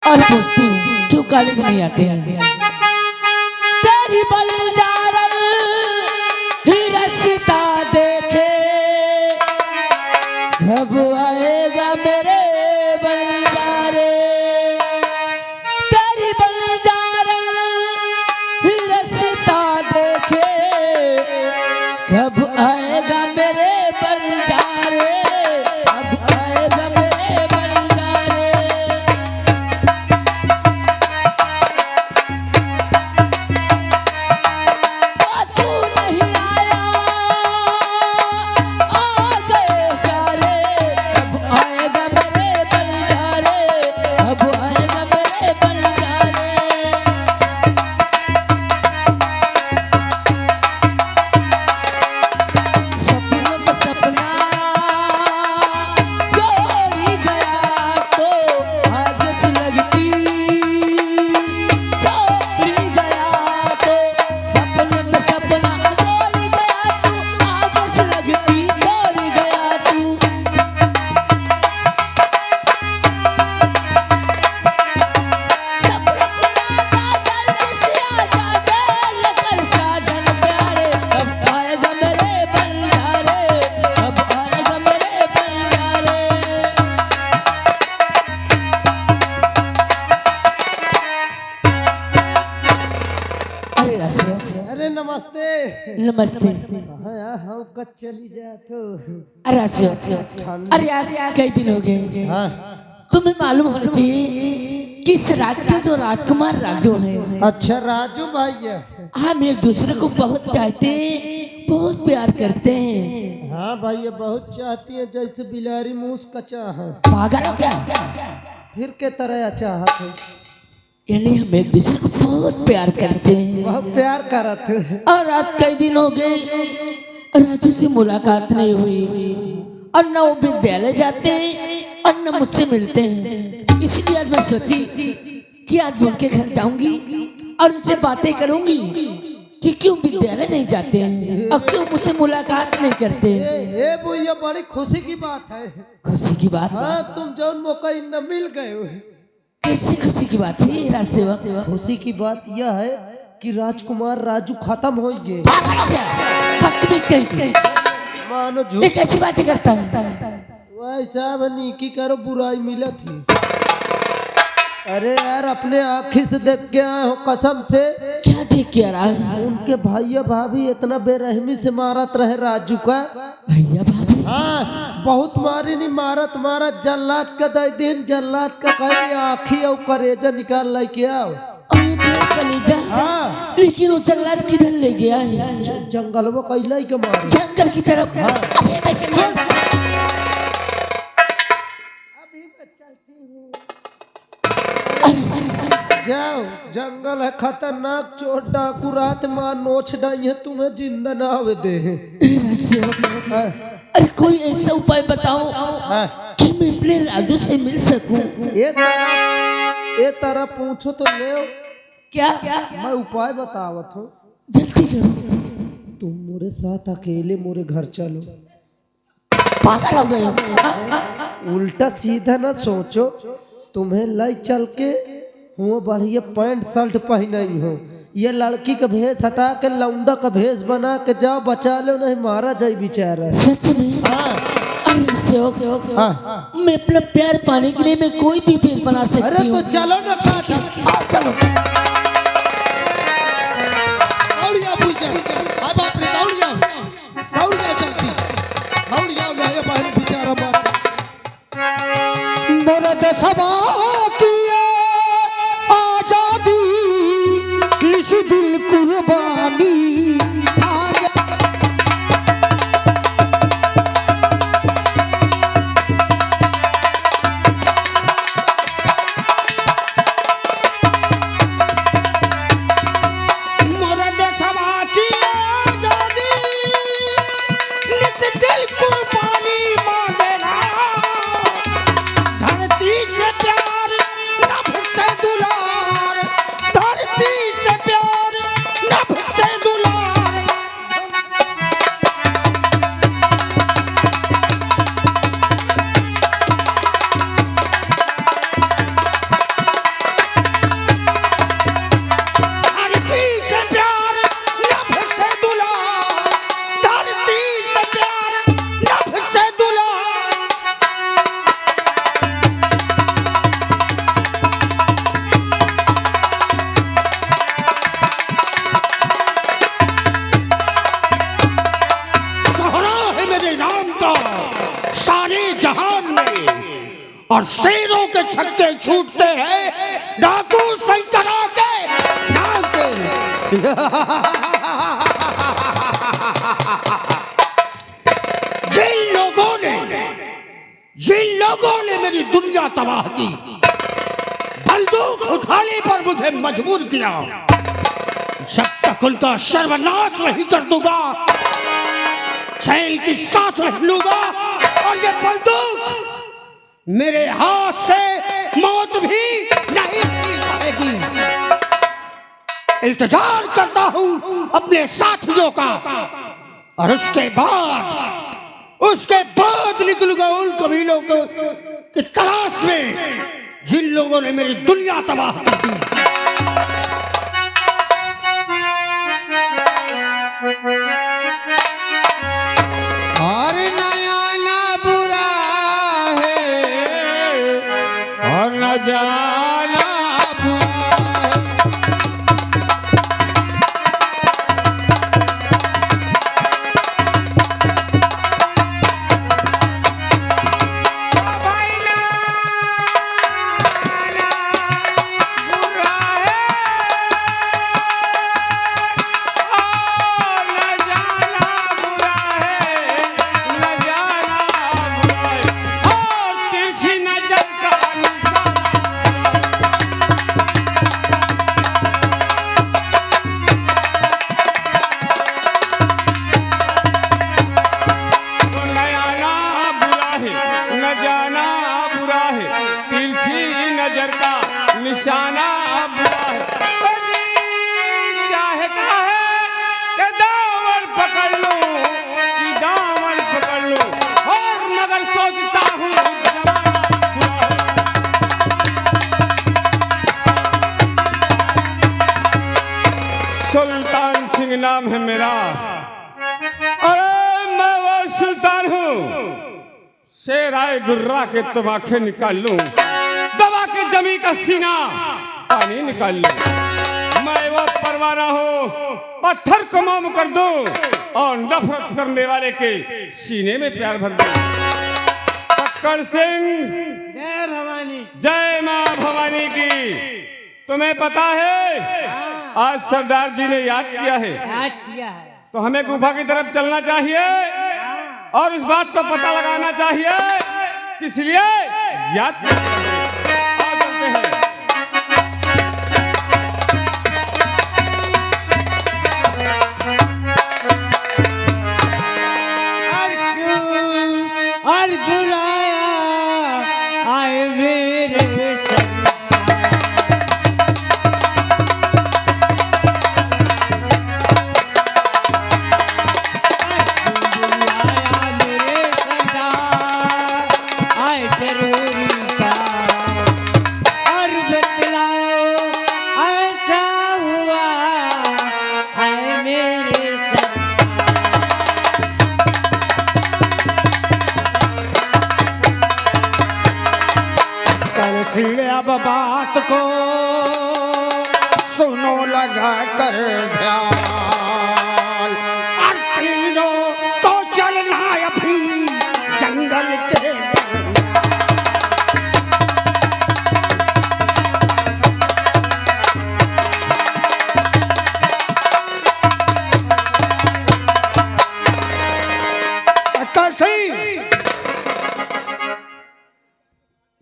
और पूछती हूँ क्यों कॉलेज नहीं आते हैं। तेरी बलदारल ही रास्ता देखे कब आएगा मेरे बलदारे। तेरी बलदारल ही रास्ता देखे कब आएगा मेरे बलदारे। कब आएगा मेरे बलदारे। तू नहीं आया आ गए सारे। कब आएगा मेरे बलदारे। कब आएगा मेरे बलदारे। सपनों में सपना जोड़ी गया तो आग से लगती। जोड़ी गया तो सपने में सपना जोड़ी गया तू आग से लगती। जोड़ी गया तू सपना जल्दी से आ जा लेकर साजन प्यारे। कब आएगा मेरे बलदारे। कब आएगा मेरे बलदारे। अरे राशिया अरे नमस्ते। नमस्ते। हाँ यार हम कब चली जाए तो। अरे राशिया अरे यार कई दिन हो गए। हाँ तुम्हें मालूम होना चाहिए कि इस राज के जो राजकुमार राजू है अच्छा राजू भाई है। हम एक दूसरे को बहुत चाहते हैं, बहुत प्यार करते हैं। हाँ भाई ये बहुत चाहती है जैसे बिलारी मूस का चाह है। पागल हो क्या? फिर के तरह चाहत है। यानी हम एक दूसरे को बहुत प्यार करते हैं। बहुत प्यार करत है। और आज कई दिन हो गए राजू से मुलाकात नहीं हुई और न वो विद्यालय जाते हैं और न मुझसे मिलते हैं। इसलिए आज मैं सोची कि आज मैं उनके घर जाऊंगी और उनसे बातें करूंगी कि क्यों विद्यालय नहीं जाते हैं और क्यों मुझसे मुलाकात नहीं करते हैं। ये भैया बड़ी खुशी की बात है। खुशी की बात? हाँ तुम जौन मौका न मिल गए हो। कैसी खुशी की बात है राज सेवक? खुशी की बात यह है कि राजकुमार राजू खत्म हो गए। बदतमीज कहीं मानो ये झूठ कैसी बातें करता है? वैसा बनी की करो बुराई मिला थी। अरे यार अपने आँखी से देख के आए हो कसम से। क्या देख के आ रहा है? उनके भैया भाभी इतना बेरहमी से मारत रहे राजू का। भैया भाभी? हाँ बहुत मारी नहीं मारत मारत जल्लाद का दे दिन जल्लाद का कहीं आँखी और करेजा निकाल ले के आओ। कलेजा? हाँ लेकिन वो जल्लाद किधर ले गया है? जंगल में कैला के मारे। जंगल की तरफ। हाँ। अबे मैं चल- अभी मैं चलती हूँ। जाओ जंगल है खतरनाक चोर डाकू रात मां नोच डाई है तुम्हें जिंदा ना आवे दे। राज सेवक, हाँ, अरे कोई ऐसा उपाय बताओ हाँ। कि मैं अपने राजू से मिल सकूं। ये तरह पूछो तो ले। क्या? मैं उपाय बतावत हूँ। जल्दी करो। तुम मेरे साथ अकेले मेरे घर चलो। पागल हो गए हो? हाँ? उल्टा सीधा ना सोचो। तुम्हें लाई चल के हुआ बढ़िया पैंट शर्ट पहनाई हो। ये लड़की का भेष हटा के लौंडा का भेष बना के जाओ बचा लो नहीं मारा जाए बेचारा। सच में? हाँ अरे सेवक, हाँ। मैं अपना प्यार पाने के लिए मैं कोई भी चीज बना अरे सकती तो हूँ। चलो ना काका। आओ चलो। दौड़िया पूजा अब आपने दौड़िया चलती दौड़िया नहीं बहन बेचारा बात मोर देशवा की आजादी इस दिल कुर्बानी और शेरों के छक्के छूटते हैं डाकू शंकरा के नाम से। जिन लोगों ने मेरी दुनिया तबाह की, बंदूक उठाने पर मुझे मजबूर किया, जब तक उनका सर्वनाश नहीं कर दूंगा चैन की सांस रख लूंगा और ये बंदूक मेरे हाथ से मौत भी नहीं छीन पाएगी। इंतजार करता हूं अपने साथियों का और उसके बाद निकलूंगा उन कबीलों को की तलाश में जिन लोगों ने मेरी दुनिया तबाह कर दी। और नया ना बुरा है और न जाना बुरा है। निशाना बुरा है, चाहता है कि दामन पकड़ लूं कि दामन पकड़ लूं, और मगर सोचता हूँ जमाना बुरा है। सुल्तान सिंह नाम है मेरा, अरे मैं वो सुल्तान हूँ, शेर आए गुर्रा के तुम आंखें निकाल लूं, दबा के जमी का सीना पानी निकाल लूं। मैं वो परवाना हूँ, पत्थर को मोम कर दूं और नफरत करने वाले के सीने में प्यार भर दूं। पक्कड़ सिंह, जय भवानी। जय मां भवानी की। तुम्हें पता है आज सरदार जी ने याद किया है, तो हमें गुफा की तरफ चलना चाहिए और इस बात को पता लगाना चाहिए किस लिए याद किया है। आओ चलते हैं। और बुलाया आए मेरे अब बात को सुनो लगा कर ध्यान, और तीनों तो चलना अभी जंगल के।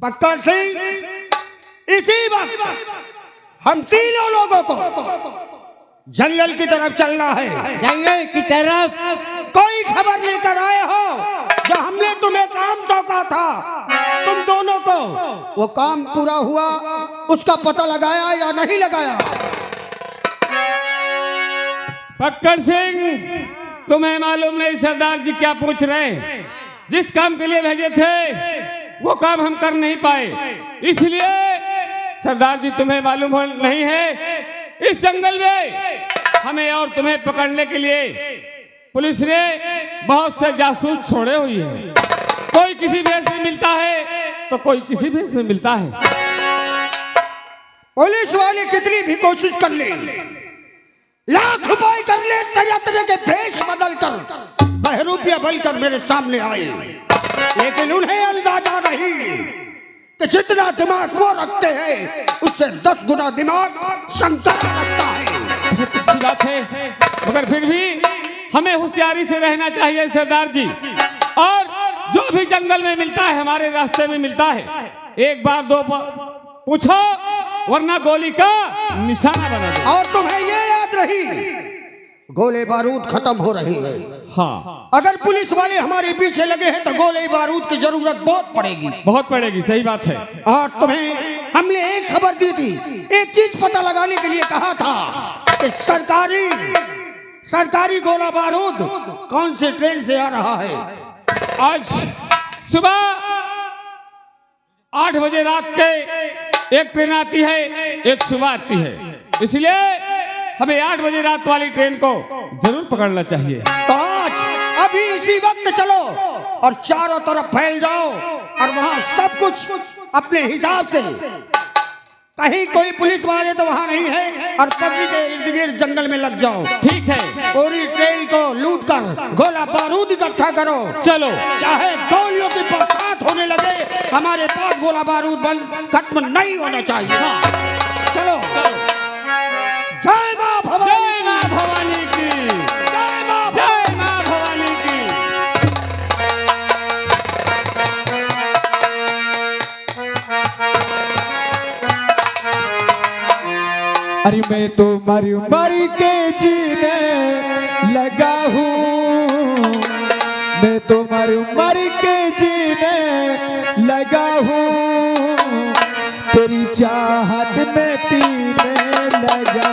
पक्कड़ सिंह, इसी वक्त हम तीनों लोगों को जंगल की तरफ चलना है। जंगल की तरफ कोई खबर लेकर आए हो जो हमने तुम्हें काम सौंपा था, तुम दोनों को वो काम पूरा हुआ, उसका पता लगाया या नहीं लगाया? पक्कड़ सिंह, तुम्हें मालूम नहीं सरदार जी क्या पूछ रहे हैं? जिस काम के लिए भेजे थे वो काम हम कर नहीं पाए, इसलिए सरदार जी तुम्हें मालूम नहीं है इस जंगल में हमें और तुम्हें पकड़ने के लिए पुलिस ने बहुत से जासूस छोड़े हुए हैं। कोई किसी भेष में मिलता है तो कोई किसी भेष में मिलता है। पुलिस वाले कितनी भी कोशिश कर ले, लाख उपाय कर ले, तरह तरह के भेष बदल कर बहरूपिया बनकर मेरे सामने आए, लेकिन उन्हें अंदाजा नहीं कि जितना दिमाग वो रखते हैं उससे 10 गुना दिमाग शंकर रखता है। बहुत अच्छी बात है, मगर फिर भी हमें होशियारी से रहना चाहिए सरदार जी। और जो भी जंगल में मिलता है, हमारे रास्ते में मिलता है, एक बार दो बार पूछो, वरना गोली का निशाना बना दो। और तुम्हें ये याद रही, गोले बारूद खत्म हो रही है। हाँ, अगर पुलिस वाले हमारे पीछे लगे हैं तो गोले बारूद की जरूरत बहुत पड़ेगी। बहुत पड़ेगी, सही बात है। और तुम्हें हमने एक खबर दी थी, एक चीज पता लगाने के लिए कहा था कि सरकारी गोला बारूद कौन से ट्रेन से आ रहा है। आज सुबह 8 बजे रात के एक ट्रेन आती है, एक सुबह आती है, इसलिए हमें 8 बजे रात वाली ट्रेन को जरूर पकड़ना चाहिए। तो आज अभी इसी वक्त चलो और चारों तरफ फैल जाओ और वहां सब कुछ अपने हिसाब से, कहीं कोई पुलिस वाले तो वहां नहीं है, और पब्लिक के इर्द गिर्द जंगल में लग जाओ। ठीक है, पूरी ट्रेन को लूट कर गोला बारूद इकट्ठा करो। चलो। चाहे गोलियों की बरसात होने लगे, हमारे पास गोला बारूद बंद खत्म नहीं होना चाहिए। हाँ। चलो चलो। जय मां भवानी, जय मां भवानी की, जय मां भवानी की। अरे मैं तो मर के जीने लगा हूँ, मैं तो मर के जीने लगा हूँ, तेरी चाहत में पीने लगा।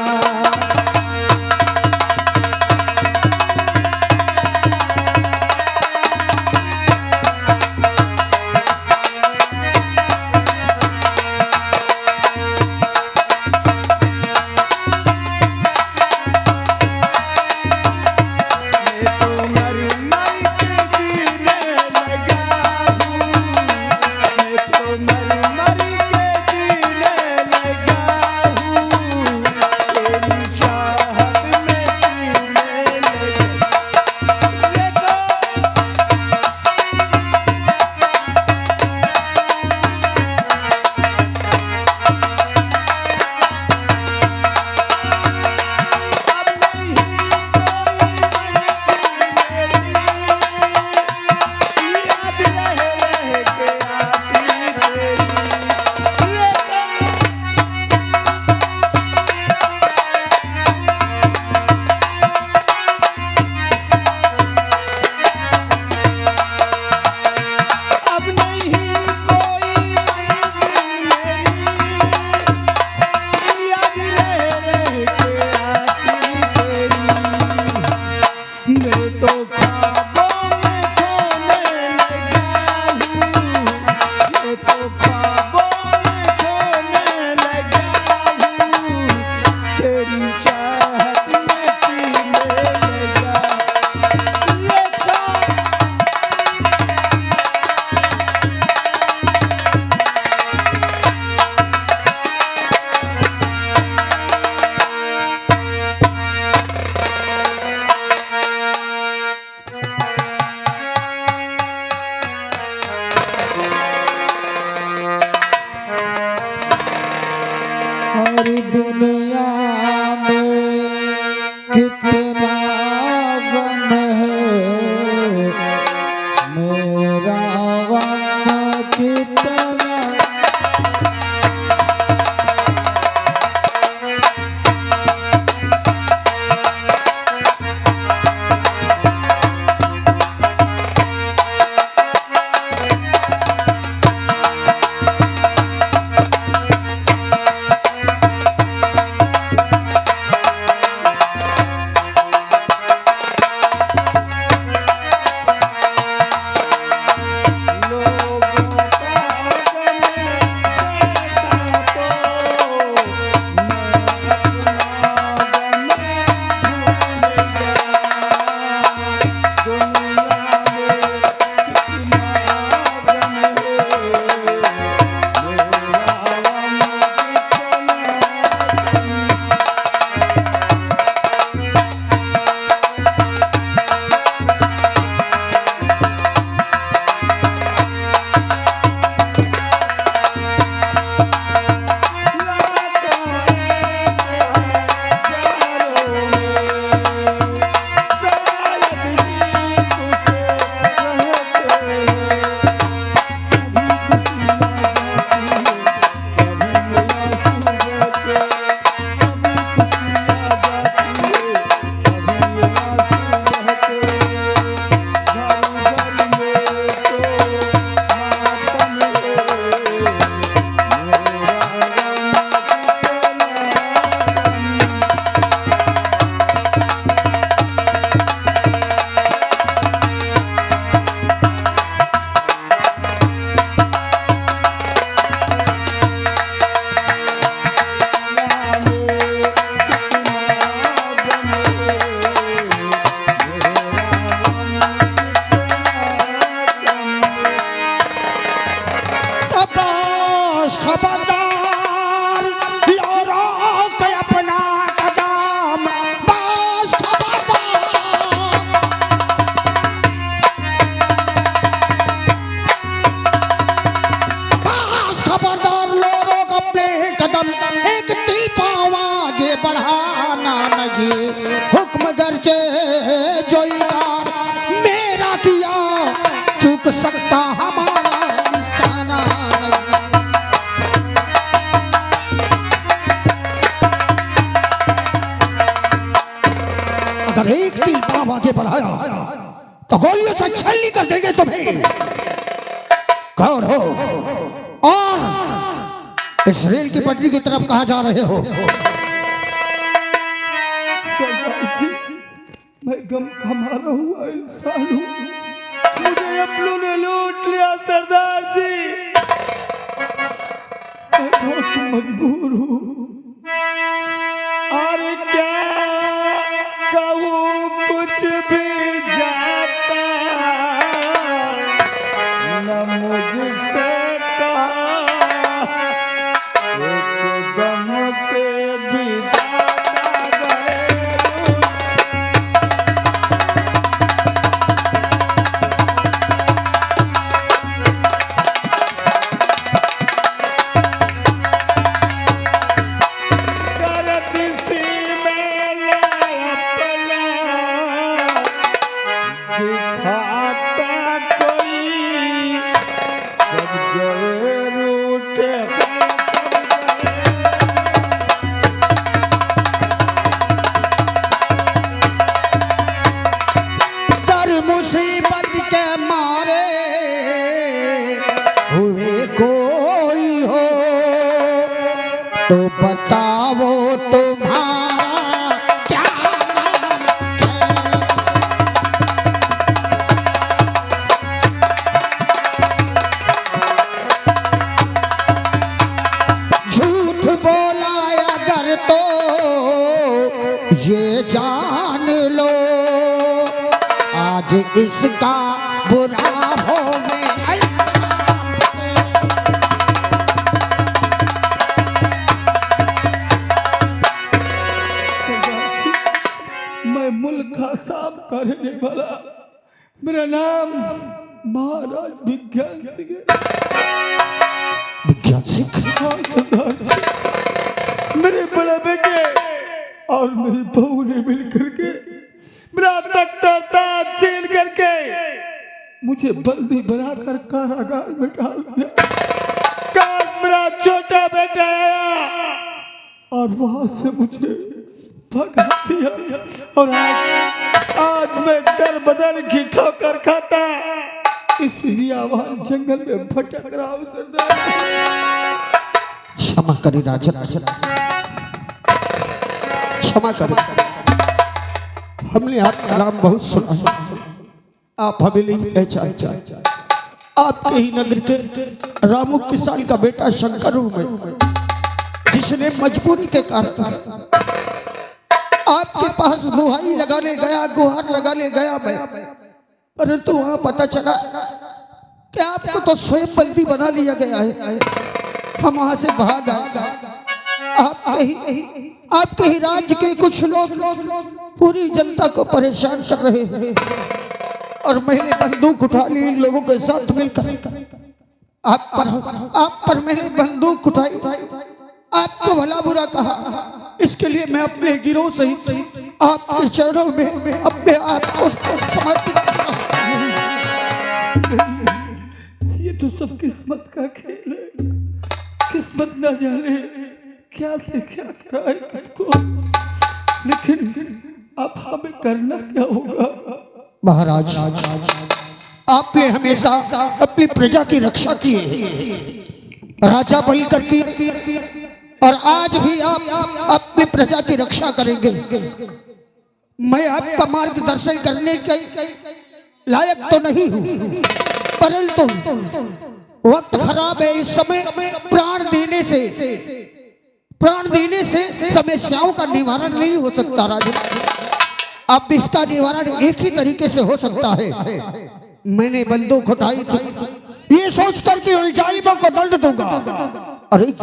हमारी दुनिया में कितना गम है, मेरा गम कितना। का हमारा निशाना नहीं। अगर एक तीन पांव आगे बढ़ाया तो गोलियों से छलनी कर देंगे तुम्हें। कौन हो और इस रेल की पटरी की तरफ कहाँ जा रहे हो? मैं गम का मारा हुआ इंसान हूँ, मुझे अपनों ने लूट लिया सरदार जी। मैं बहुत मजबूर हूँ और क्या कहूँ, कुछ भी जाता न मुझसे कहा, एक दम से भी जाता गए। मुसीबत के मारे हुए कोई हो तो बताओ तुम्हारा क्या नाम है? झूठ बोला अगर तो ये जान लो, आज इसका बुरा होवे। मैं मुल्क का साफ करने वाला, मेरा नाम महाराज विज्ञान सिंह है। विज्ञान सिंह? हाँ सरदार जी, मेरे बड़े बेटे और मेरी बहू ने मिलकर के मेरा तख्ता छीन करके मुझे बंदी बनाकर कारागार में डाल दिया। काश मेरा छोटा बेटा आया और वहां से मुझे भगा दिया, और आज मैं दर बदर की ठोकर खाता इसलिए आवाज जंगल में भटक रहा हूं सरदार। क्षमा करें राजन, क्षमा करें। हमने आपका नाम बहुत सुना है, आप हमें नहीं पहचानते। आपके ही नगर के रामू किसान का बेटा शंकर हूं मैं, जिसने मजबूरी के कारण आपके पास दुहाई लगाने गया, गुहार लगाने गया मैं, परंतु वहां पता चला कि आपको तो स्वयं बंदी बना लिया गया है। हम वहां से भाग आए। आपके ही राज्य के कुछ लोग पूरी जनता को परेशान कर रहे हैं और मैंने बंदूक उठा ली इन लोगों के साथ मिलकर। आप पर मैंने बंदूक उठाई, आपको भला बुरा कहा, इसके लिए मैं अपने गिरोह सहित आपके चरणों में अपने आप को समर्पित करता हूं। ये तो सब किस्मत का खेल है, किस्मत न जाने क्या से क्या करा है किसको, लेकिन अब हमें करना क्या होगा? महाराज, आपने हमेशा अपनी प्रजा की रक्षा की है, राजा बनकर की, और आज भी आप अपनी प्रजा की रक्षा करेंगे। मैं आपका मार्गदर्शन करने के लायक तो नहीं हूं, परंतु वक्त खराब है। इस समय प्राण देने से समस्याओं का निवारण नहीं हो सकता राजन। अब इसका निवारण एक ही तरीके से हो सकता है। मैंने बंदूक उठाई थी ये सोचकर कि उन जालिमों को दंड दूंगा और एक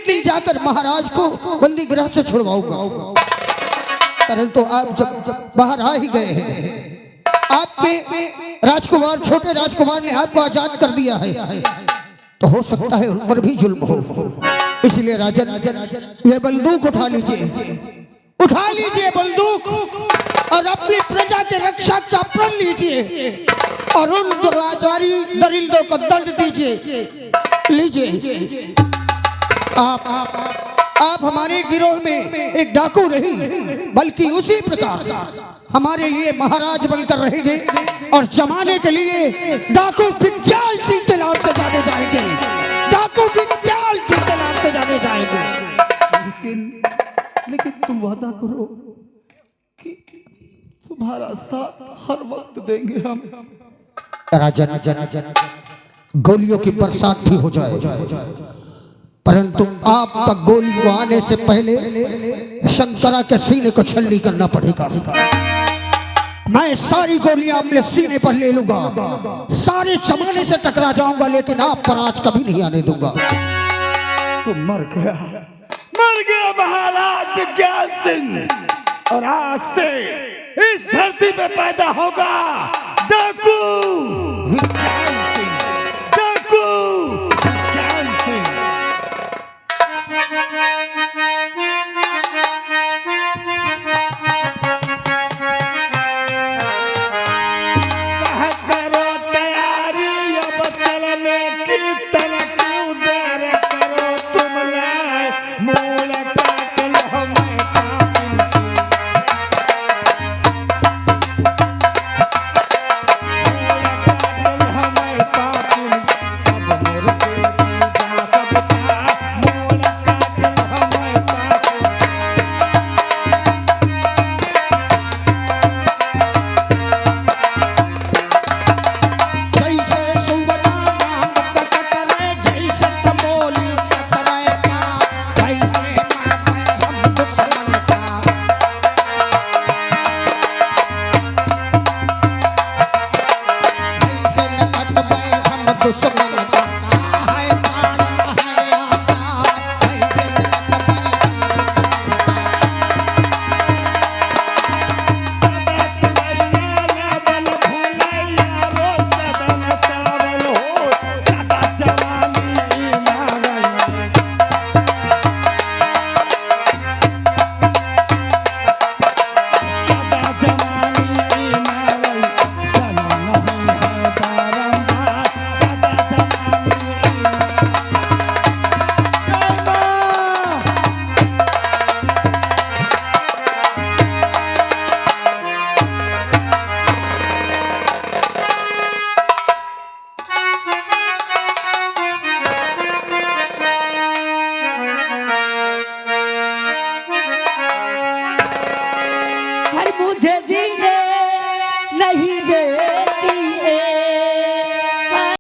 दिन जाकर महाराज को बंदी गृह से छुड़वाऊंगा। परंतु आप जब बाहर आ ही गए हैं, आपके राजकुमार, छोटे राजकुमार ने आपको आजाद कर दिया है, तो हो सकता है उन पर भी जुल्म हो। इसलिए राजन, ये बंदूक उठा लीजिए बंदूक, और अपनी प्रजा की रक्षा का प्रण लीजिए। और उन दुराचारी दरिंदों को दंड दीजिए। लीजिए, आप हमारे गिरोह में एक डाकू नहीं, बल्कि उसी प्रकार हमारे लिए महाराज बनकर रहेंगे और जमाने के लिए डाकू विज्ञान सिंह के नाम से जाने जाएंगे। डाकू विज्ञान सिंह के नाम से जाने जाएंगे। लेकिन तुम वादा करो कि तुम्हारा साथ हर वक्त देंगे हम। राजन, गोलियों की बरसात भी हो जाए, परंतु आपका गोली को आने से पहले शंकरा के सीने को छलनी करना पड़ेगा। मैं सारी गोलियां अपने सीने पर ले लूंगा, सारे जमाने से टकरा जाऊंगा, लेकिन आप पर आज कभी नहीं आने दूंगा। तुम मर गया महाराज विज्ञान सिंह, और आज से इस धरती पे पैदा होगा डाकू विज्ञान सिंह। डाकू